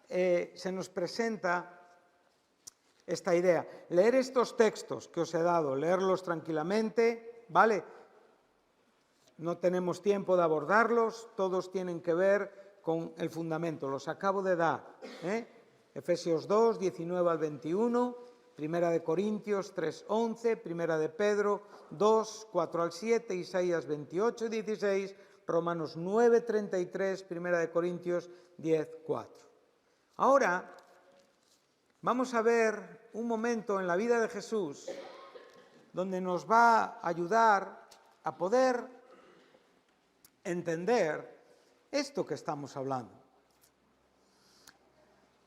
se nos presenta esta idea. Leer estos textos que os he dado, leerlos tranquilamente, ¿vale? No tenemos tiempo de abordarlos, todos tienen que ver con el fundamento, los acabo de dar. Efesios 2, 19 al 21, Primera de Corintios 3, 11, Primera de Pedro 2, 4 al 7, Isaías 28, 16, Romanos 9, 33, Primera de Corintios 10, 4. Ahora vamos a ver un momento en la vida de Jesús donde nos va a ayudar a poder entender esto que estamos hablando.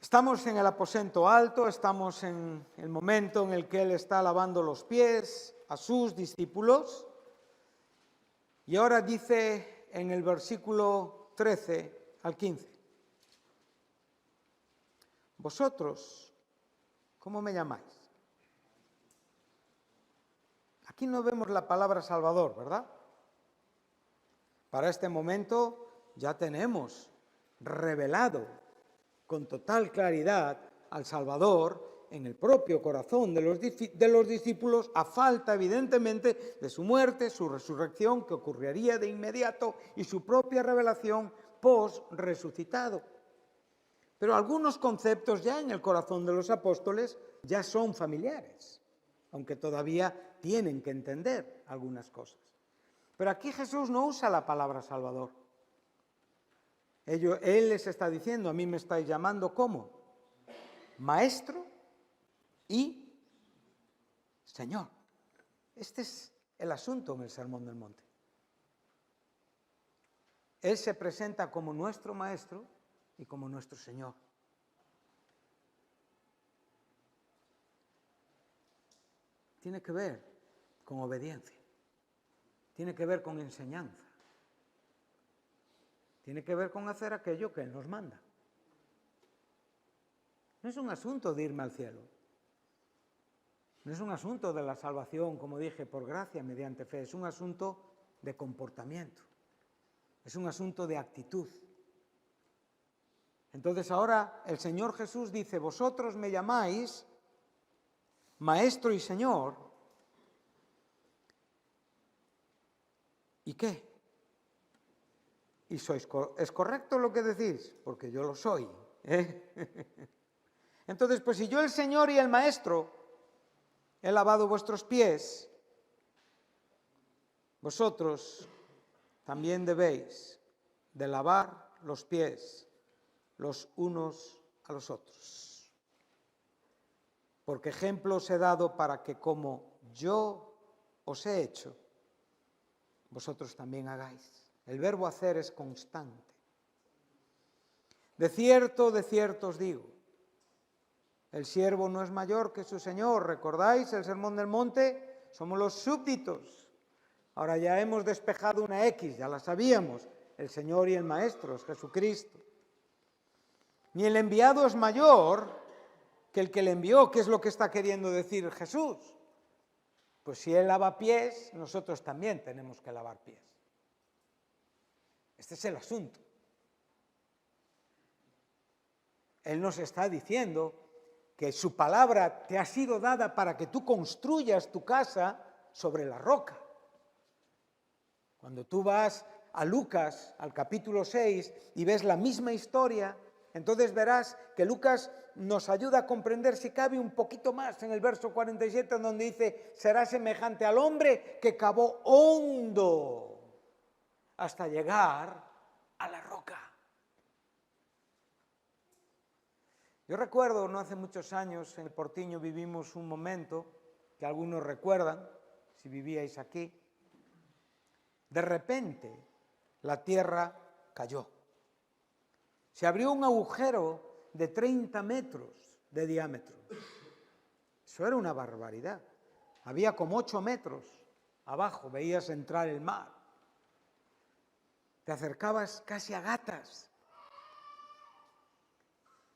Estamos en el aposento alto, estamos en el momento en el que Él está lavando los pies a sus discípulos y ahora dice en el versículo 13 al 15: ¿vosotros cómo me llamáis? Aquí no vemos la palabra Salvador, ¿verdad? Para este momento ya tenemos revelado con total claridad al Salvador en el propio corazón de los discípulos, a falta evidentemente de su muerte, su resurrección que ocurriría de inmediato y su propia revelación post-resucitado. Pero algunos conceptos ya en el corazón de los apóstoles ya son familiares, aunque todavía tienen que entender algunas cosas. Pero aquí Jesús no usa la palabra Salvador. Él les está diciendo: a mí me estáis llamando ¿cómo? Maestro y Señor. Este es el asunto en el Sermón del Monte. Él se presenta como nuestro Maestro y como nuestro Señor. Tiene que ver con obediencia. Tiene que ver con enseñanza. Tiene que ver con hacer aquello que Él nos manda. No es un asunto de irme al cielo. No es un asunto de la salvación, como dije, por gracia mediante fe. Es un asunto de comportamiento. Es un asunto de actitud. Entonces ahora el Señor Jesús dice: vosotros me llamáis Maestro y Señor. ¿Y qué? ¿Y es correcto lo que decís? Porque yo lo soy. Entonces, pues si yo, el Señor y el Maestro, he lavado vuestros pies, vosotros también debéis de lavar los pies los unos a los otros. Porque ejemplo os he dado para que como yo os he hecho, vosotros también hagáis. El verbo hacer es constante. De cierto os digo, el siervo no es mayor que su Señor. ¿Recordáis el Sermón del Monte? Somos los súbditos. Ahora ya hemos despejado una X, ya la sabíamos. El Señor y el Maestro es Jesucristo. Ni el enviado es mayor que el que le envió. ¿Qué es lo que está queriendo decir Jesús? Pues si Él lava pies, nosotros también tenemos que lavar pies. Este es el asunto. Él nos está diciendo que su palabra te ha sido dada para que tú construyas tu casa sobre la roca. Cuando tú vas a Lucas, al capítulo 6, y ves la misma historia, entonces verás que Lucas nos ayuda a comprender, si cabe, un poquito más en el verso 47, donde dice: será semejante al hombre que cavó hondo hasta llegar a la roca. Yo recuerdo, no hace muchos años, en el Portiño vivimos un momento que algunos recuerdan, si vivíais aquí. De repente, la tierra cayó. Se abrió un agujero de 30 metros de diámetro. Eso era una barbaridad. Había como 8 metros abajo, veías entrar el mar. Te acercabas casi a gatas.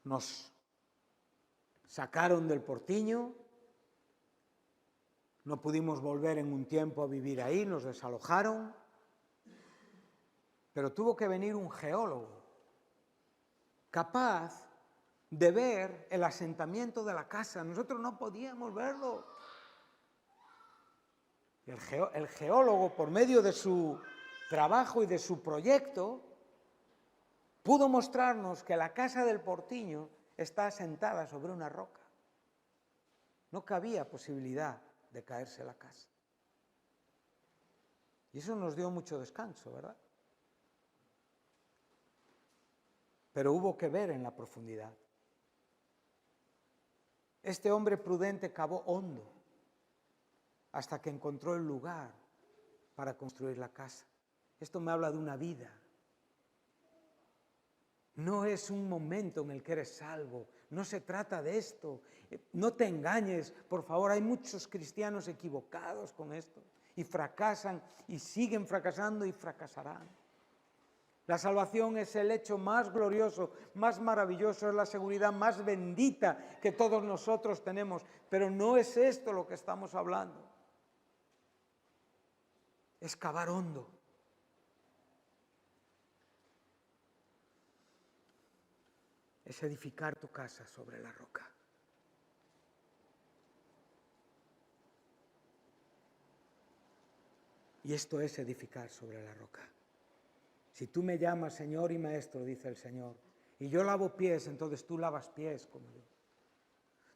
Nos sacaron del Portiño, no pudimos volver en un tiempo a vivir ahí, nos desalojaron, pero tuvo que venir un geólogo capaz de ver el asentamiento de la casa. Nosotros no podíamos verlo. El geólogo, por medio de su trabajo y de su proyecto, pudo mostrarnos que la casa del Portiño está asentada sobre una roca. No cabía posibilidad de caerse la casa. Y eso nos dio mucho descanso, ¿verdad? Pero hubo que ver en la profundidad. Este hombre prudente cavó hondo hasta que encontró el lugar para construir la casa. Esto me habla de una vida. No es un momento en el que eres salvo, no se trata de esto. No te engañes, por favor, hay muchos cristianos equivocados con esto y fracasan y siguen fracasando y fracasarán. La salvación es el hecho más glorioso, más maravilloso, es la seguridad más bendita que todos nosotros tenemos, pero no es esto lo que estamos hablando. Es cavar hondo. Es edificar tu casa sobre la roca. Y esto es edificar sobre la roca. Si tú me llamas Señor y Maestro, dice el Señor, y yo lavo pies, entonces tú lavas pies como yo.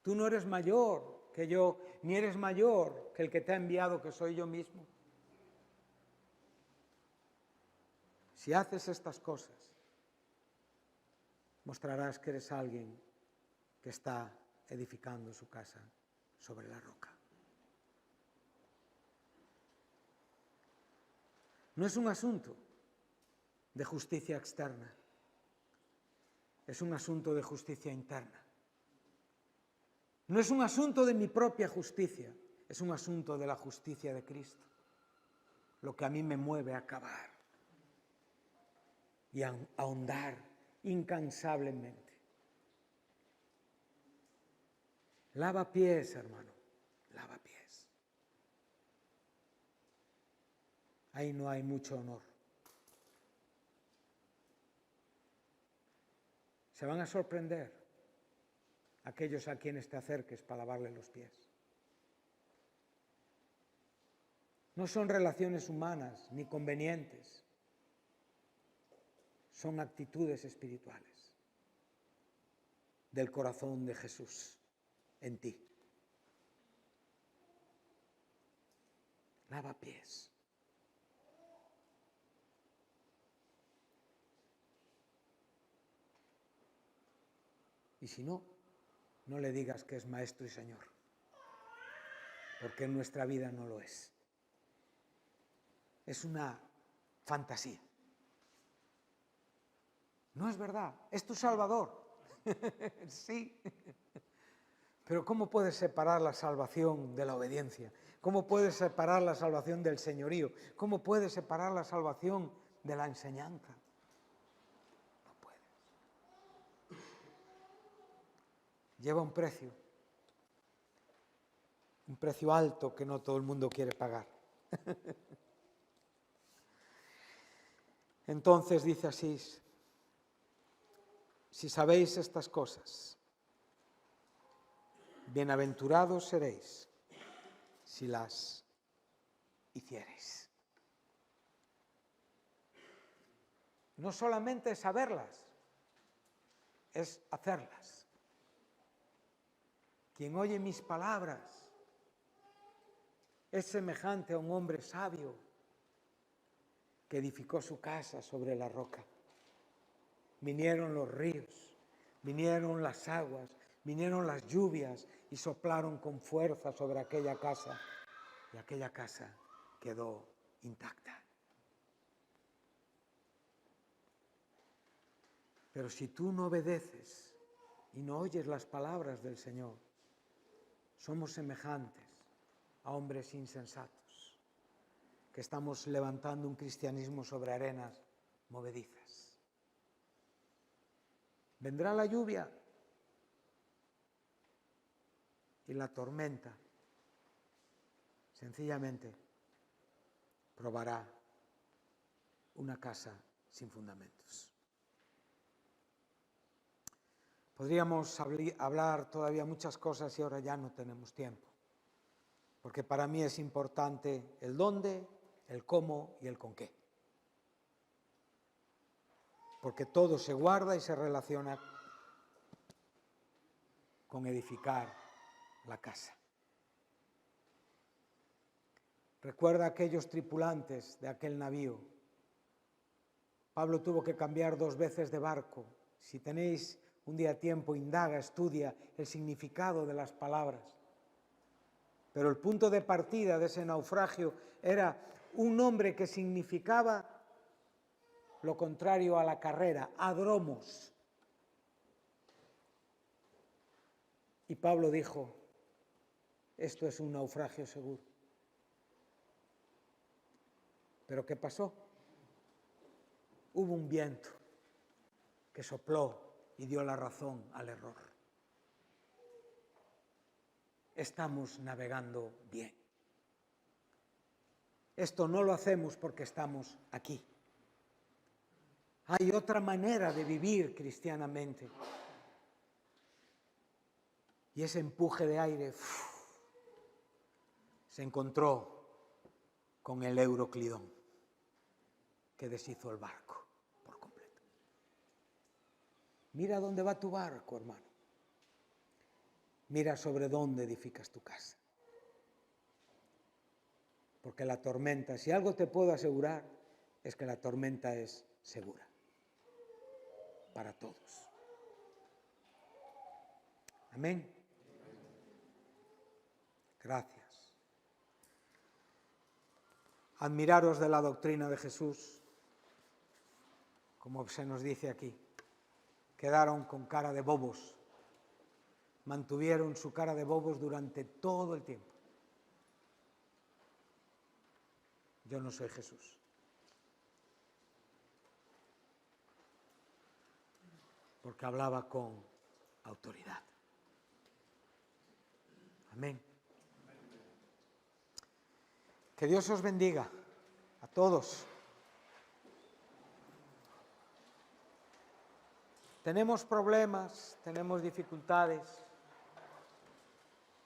Tú no eres mayor que yo, ni eres mayor que el que te ha enviado, que soy yo mismo. Si haces estas cosas, mostrarás que eres alguien que está edificando su casa sobre la roca. No es un asunto de justicia externa, es un asunto de justicia interna. No es un asunto de mi propia justicia, es un asunto de la justicia de Cristo, lo que a mí me mueve a cavar y a ahondar incansablemente. Lava pies, hermano, lava pies. Ahí no hay mucho honor. Se van a sorprender aquellos a quienes te acerques para lavarle los pies. No son relaciones humanas ni convenientes, son actitudes espirituales del corazón de Jesús en ti. Lava pies. Y si no, no le digas que es Maestro y Señor, porque en nuestra vida no lo es. Es una fantasía. No es verdad, es tu Salvador. Sí. Pero ¿cómo puedes separar la salvación de la obediencia? ¿Cómo puedes separar la salvación del señorío? ¿Cómo puedes separar la salvación de la enseñanza? No puedes. Lleva un precio. un precio alto que no todo el mundo quiere pagar. Entonces dice así: si sabéis estas cosas, bienaventurados seréis si las hiciereis. No solamente saberlas, es hacerlas. Quien oye mis palabras es semejante a un hombre sabio que edificó su casa sobre la roca. Vinieron los ríos, vinieron las aguas, vinieron las lluvias y soplaron con fuerza sobre aquella casa, y aquella casa quedó intacta. Pero si tú no obedeces y no oyes las palabras del Señor, somos semejantes a hombres insensatos que estamos levantando un cristianismo sobre arenas movedizas. Vendrá la lluvia y la tormenta sencillamente probará una casa sin fundamentos. Podríamos hablar todavía muchas cosas y ahora ya no tenemos tiempo, porque para mí es importante el dónde, el cómo y el con qué. Porque todo se guarda y se relaciona con edificar la casa. Recuerda a aquellos tripulantes de aquel navío. Pablo tuvo que cambiar 2 veces de barco. Si tenéis un día tiempo, indaga, estudia el significado de las palabras. Pero el punto de partida de ese naufragio era un nombre que significaba lo contrario a la carrera, adromos. Y Pablo dijo: esto es un naufragio seguro. ¿Pero qué pasó? Hubo un viento que sopló y dio la razón al error. Estamos navegando bien. Esto no lo hacemos porque estamos aquí. Hay otra manera de vivir cristianamente. Y ese empuje de aire se encontró con el Euroclidón, que deshizo el barco por completo. Mira dónde va tu barco, hermano. Mira sobre dónde edificas tu casa. Porque la tormenta, si algo te puedo asegurar, es que la tormenta es segura para todos. Amén. Gracias. Admiraros de la doctrina de Jesús, como se nos dice aquí. Quedaron con cara de bobos. Mantuvieron su cara de bobos durante todo el tiempo. Yo no soy Jesús. Porque hablaba con autoridad. Amén. Que Dios os bendiga a todos. Tenemos problemas, tenemos dificultades.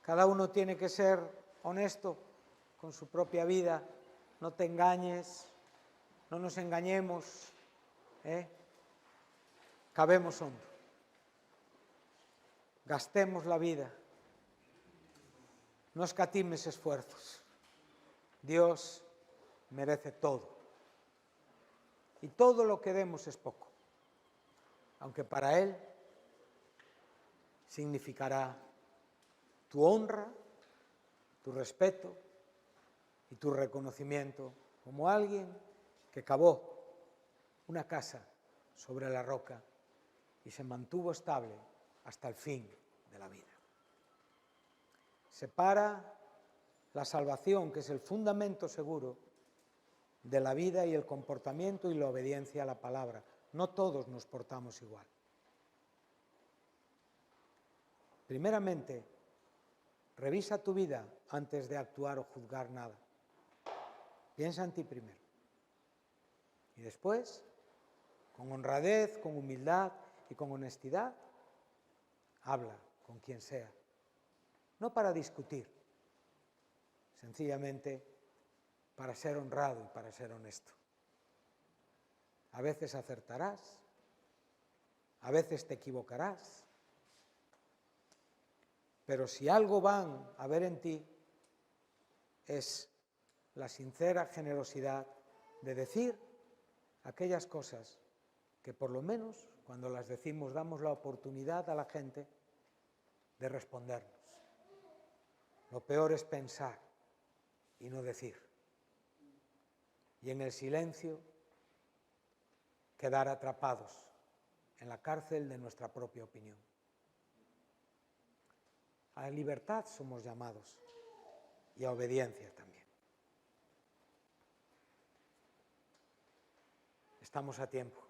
Cada uno tiene que ser honesto con su propia vida. No te engañes, no nos engañemos. Cabemos hondo. Gastemos la vida. No escatimes esfuerzos. Dios merece todo. Y todo lo que demos es poco. Aunque para Él significará tu honra, tu respeto y tu reconocimiento como alguien que cavó una casa sobre la roca y se mantuvo estable hasta el fin de la vida. Separa la salvación, que es el fundamento seguro de la vida y el comportamiento y la obediencia a la palabra. No todos nos portamos igual. Primeramente, Revisa tu vida antes de actuar o juzgar nada. Piensa en ti primero. Y después, con honradez, con humildad y con honestidad, habla con quien sea. No para discutir, sencillamente para ser honrado y para ser honesto. A veces acertarás, a veces te equivocarás, pero si algo van a ver en ti es la sincera generosidad de decir aquellas cosas que por lo menos cuando las decimos damos la oportunidad a la gente de respondernos. Lo peor es pensar y no decir. Y en el silencio quedar atrapados en la cárcel de nuestra propia opinión. A la libertad somos llamados y a obediencia también. Estamos a tiempo.